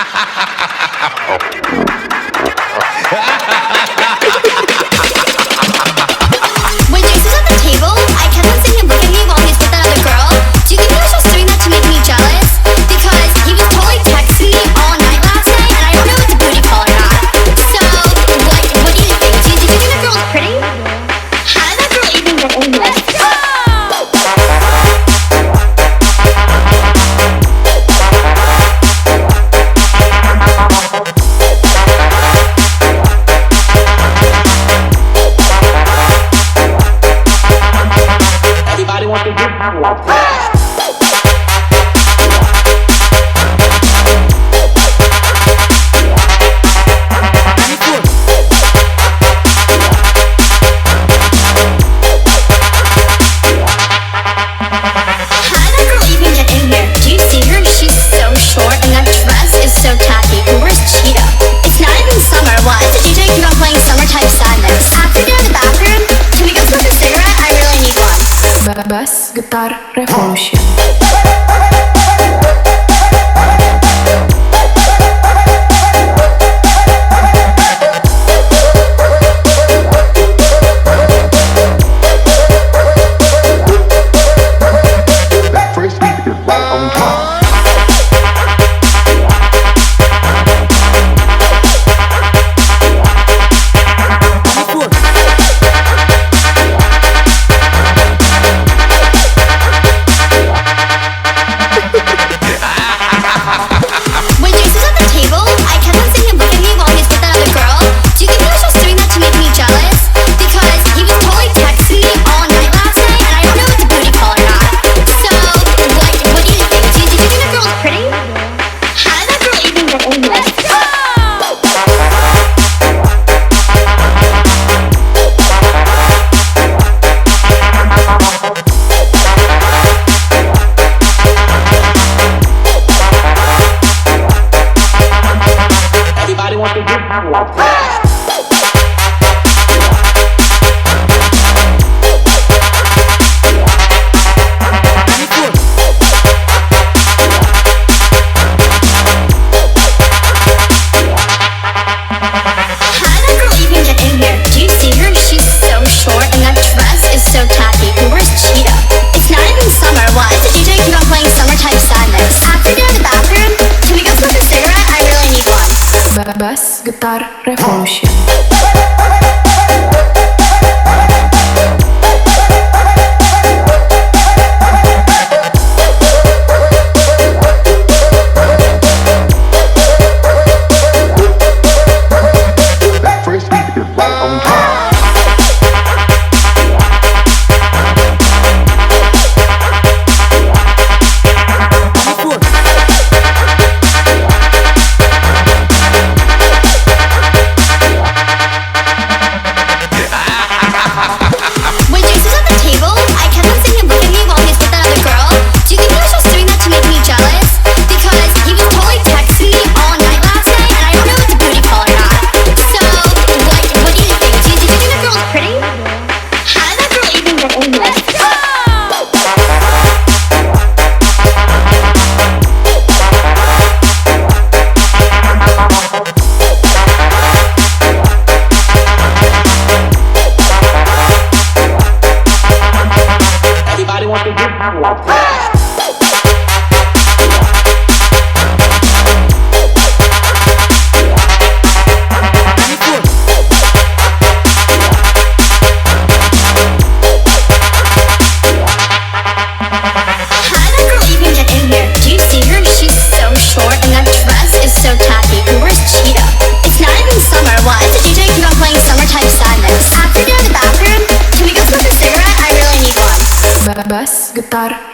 When Jason was at the table, I kept on seeing him look at me while he was with that other girl. Do you think he was just doing that to make me jealous? Because he was totally texting me all night last night, and I don't know if it's a booty call or not. So, what do you think? Do you think that girl's pretty? How did that girl even get in here? Let's go! Everybody wants to get Bass Getar Revolution. Bass Getar Revolution. Bass Getar